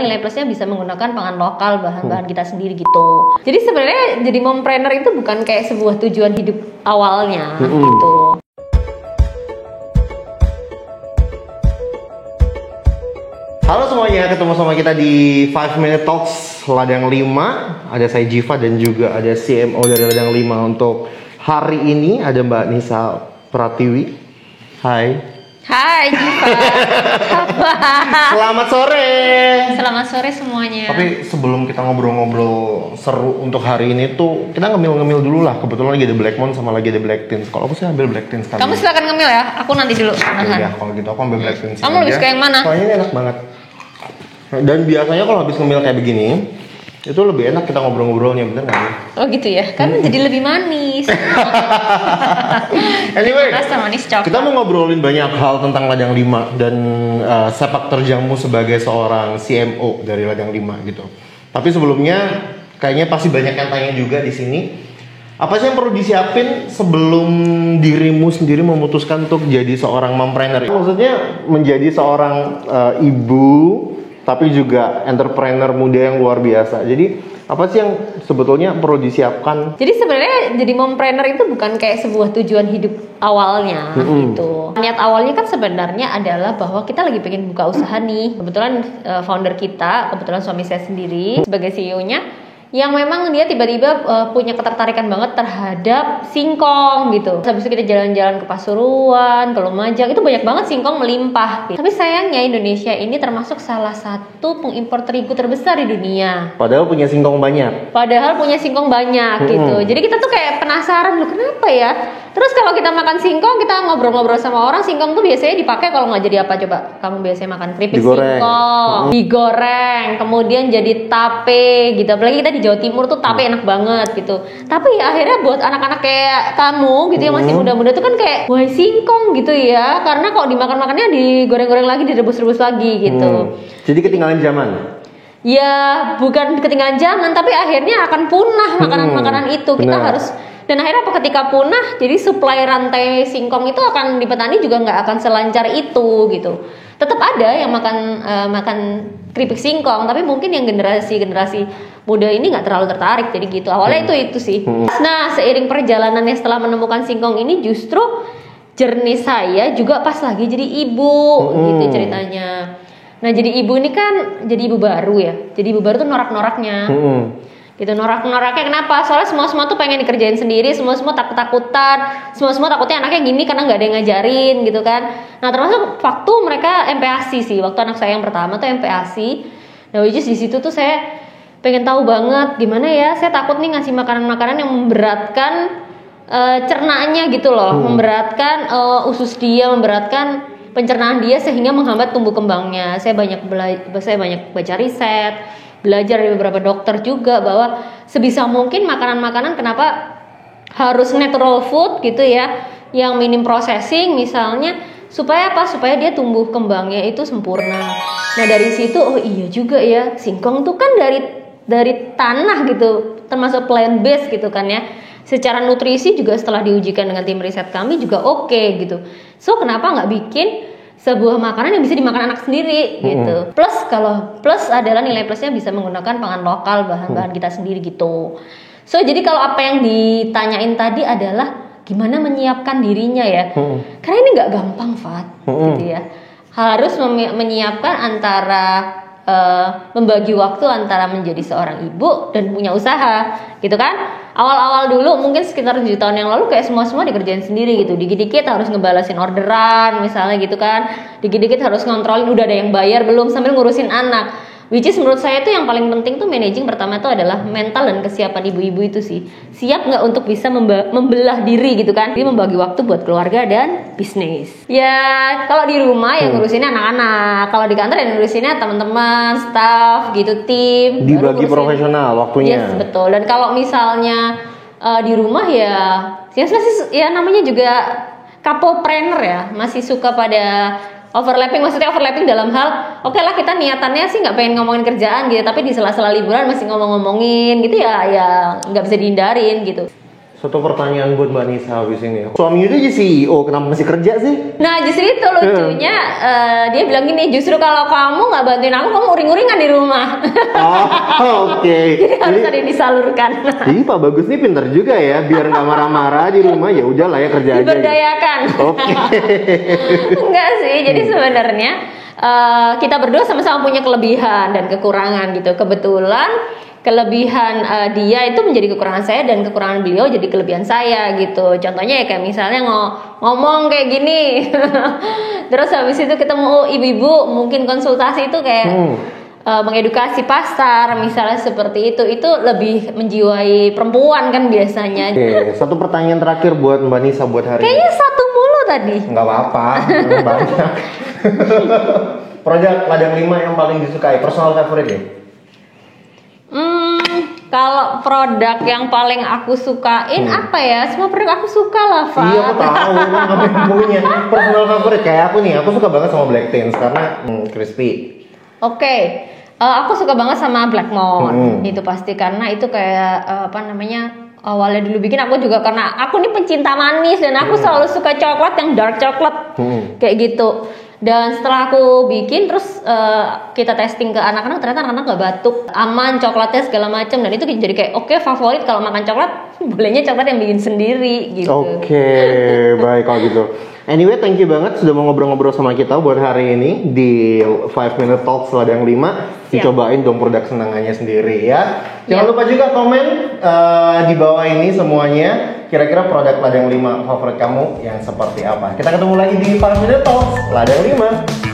Nilai plusnya bisa menggunakan pangan lokal, bahan-bahan kita sendiri gitu. Jadi sebenarnya jadi mompreneur itu bukan kayak sebuah tujuan hidup awalnya gitu. Halo semuanya, ketemu sama kita di 5 Minute Talks Ladang 5. Ada saya Jiva dan juga ada CMO dari Ladang 5. Untuk hari ini ada Mbak Nisa Pratiwi. Hai. Hai Jiva. Selamat sore. Selamat sore semuanya. Tapi sebelum kita ngobrol-ngobrol seru untuk hari ini tuh, kita ngemil-ngemil dulu lah. Kebetulan lagi ada Black Moon sama lagi ada Black Teens. Kalau aku sih ambil Black Teens kali. Kamu silakan ngemil ya, aku nanti dulu. Ya, kalau gitu aku ambil Black Teens. Kamu lebih suka yang mana? Soalnya ini enak banget. Dan biasanya kalau habis ngemil kayak begini, itu lebih enak kita ngobrol-ngobrolnya, bener nggak? Oh gitu ya, kan jadi lebih manis. Anyway, rasa manis coklat. kita mau ngobrolin banyak hal tentang Ladang 5 dan sepak terjangmu sebagai seorang CMO dari Ladang 5 gitu. Tapi sebelumnya, kayaknya pasti banyak yang tanya juga di sini. Apa sih yang perlu disiapin sebelum dirimu sendiri memutuskan untuk jadi seorang mompreneur? Maksudnya menjadi seorang ibu, tapi juga entrepreneur muda yang luar biasa. Jadi apa sih yang sebetulnya perlu disiapkan? Jadi sebenarnya jadi mompreneur itu bukan kayak sebuah tujuan hidup awalnya gitu. Niat awalnya kan sebenarnya adalah bahwa kita lagi pengen buka usaha nih. Kebetulan founder kita, kebetulan suami saya sendiri sebagai CEO-nya, yang memang dia tiba-tiba punya ketertarikan banget terhadap singkong gitu. Habis itu kita jalan-jalan ke Pasuruan, ke Lumajang, itu banyak banget singkong melimpah gitu. Tapi sayangnya Indonesia ini termasuk salah satu pengimpor terigu terbesar di dunia. Padahal punya singkong banyak. Gitu. Jadi kita tuh kayak penasaran, loh kenapa ya? Terus kalau kita makan singkong, kita ngobrol-ngobrol sama orang, singkong tuh biasanya dipakai kalau nggak jadi apa coba? Kamu biasanya makan keripik singkong, digoreng, kemudian jadi tape gitu. Apalagi kita di Jawa Timur tuh tape enak banget gitu. Tapi ya akhirnya buat anak-anak kayak kamu gitu yang masih muda-muda tuh kan kayak wah singkong gitu ya. Karena kalau dimakan-makannya digoreng-goreng lagi, direbus-rebus lagi gitu. Jadi ketinggalan zaman? Ya bukan ketinggalan zaman, tapi akhirnya akan punah makanan-makanan itu. Kita harus, dan akhirnya ketika punah, jadi suplai rantai singkong itu akan di petani juga nggak akan selancar itu gitu. Tetap ada yang makan keripik singkong, tapi mungkin yang generasi muda ini nggak terlalu tertarik, jadi gitu. Awalnya itu sih. Nah, seiring perjalanannya setelah menemukan singkong ini, justru journey saya juga pas lagi jadi ibu, gitu ceritanya. Nah, jadi ibu ini kan jadi ibu baru ya. Jadi ibu baru tuh norak-noraknya. Gitu, norak-noraknya kenapa? Soalnya semua tuh pengen dikerjain sendiri, semua takut-takutan, semua takutnya anaknya gini karena nggak ada yang ngajarin gitu kan. Nah, termasuk waktu mereka MPASI sih, waktu anak saya yang pertama tuh MPASI. Nah, which is di situ tuh saya pengen tahu banget gimana ya, saya takut nih ngasih makanan-makanan yang memberatkan cernaannya gitu loh, memberatkan usus dia, memberatkan pencernaan dia sehingga menghambat tumbuh kembangnya. Saya banyak baca riset, belajar dari beberapa dokter juga bahwa sebisa mungkin makanan-makanan kenapa harus natural food gitu ya, yang minim processing misalnya, supaya apa? Supaya dia tumbuh kembangnya itu sempurna. Nah, dari situ oh iya juga ya, singkong tuh kan dari tanah gitu, termasuk plant based gitu kan ya. Secara nutrisi juga setelah diujikan dengan tim riset kami juga oke gitu. So kenapa nggak bikin sebuah makanan yang bisa dimakan anak sendiri gitu. Plus adalah nilai plusnya bisa menggunakan pangan lokal, bahan-bahan kita sendiri gitu. So jadi kalau apa yang ditanyain tadi adalah gimana menyiapkan dirinya ya. Karena ini nggak gampang, Fat, gitu ya. Harus menyiapkan antara membagi waktu antara menjadi seorang ibu dan punya usaha gitu kan. Awal-awal dulu mungkin sekitar 7 tahun yang lalu kayak semua dikerjain sendiri gitu. Dikit-dikit harus ngebalasin orderan misalnya gitu kan. Dikit-dikit harus ngontrolin udah ada yang bayar belum sambil ngurusin anak. Which is menurut saya itu yang paling penting tuh managing pertama itu adalah mental dan kesiapan ibu-ibu itu sih. Siap nggak untuk bisa membelah diri gitu kan. Jadi membagi waktu buat keluarga dan bisnis. Ya kalau di rumah ya ngurusinnya anak-anak. Kalau di kantor ya ngurusinnya teman-teman, staff gitu, tim. Dibagi profesional waktunya. Yes, betul. Dan kalau misalnya di rumah ya masih ya namanya juga couple-planner ya. Masih suka pada overlapping, maksudnya overlapping dalam hal oke lah kita niatannya sih nggak pengen ngomongin kerjaan gitu, tapi di sela-sela liburan masih ngomong-ngomongin gitu ya nggak bisa dihindarin gitu. Satu pertanyaan buat Mbak Nisa habis ini. Suaminya itu jadi CEO, kenapa masih kerja sih? Nah justru itu lucunya, dia bilang gini, justru kalau kamu nggak bantuin aku, kamu uring-uringan di rumah. Oh, oke. Jadi harus ada yang disalurkan. Jadi Pak Bagus nih pintar juga ya, biar nggak marah-marah di rumah, ya udahlah ya kerja aja. Diberdayakan. Oke. Enggak sih, jadi sebenarnya kita berdua sama-sama punya kelebihan dan kekurangan gitu. Kebetulan kelebihan dia itu menjadi kekurangan saya dan kekurangan beliau jadi kelebihan saya gitu. Contohnya ya kayak misalnya ngomong kayak gini. Terus habis itu ketemu ibu-ibu mungkin konsultasi itu kayak mengedukasi pasar misalnya seperti itu lebih menjiwai perempuan kan biasanya. Oke, satu pertanyaan terakhir buat Mbak Nisa buat hari Kayaknya ini. satu mulu tadi. Nggak apa-apa, banyak. Produk ladang 5 yang paling disukai, personal favorite ya? Kalau produk yang paling aku sukain apa ya? Semua produk aku suka lah, Fat. Iya, aku tahu. Emang apa yang punya personal favorite kayak aku nih. Aku suka banget sama Black Teens karena crispy. Oke. Aku suka banget sama Blackmore. Itu pasti karena itu kayak awalnya dulu bikin aku juga karena aku nih pencinta manis dan aku selalu suka coklat yang dark coklat. Kayak gitu. Dan setelah aku bikin terus kita testing ke anak-anak, ternyata anak-anak gak batuk, aman coklatnya segala macam, dan itu jadi kayak oke, favorit kalau makan coklat bolehnya coklat yang bikin sendiri gitu. Oke, baik kalau gitu. Anyway, thank you banget sudah mau ngobrol-ngobrol sama kita buat hari ini di 5 Minute Talks Ladang 5. Dicobain dong produk senangannya sendiri ya. Jangan lupa juga komen di bawah ini semuanya. Kira-kira produk Ladang 5 favorit kamu yang seperti apa? Kita ketemu lagi di 5 Minute Talks Ladang 5.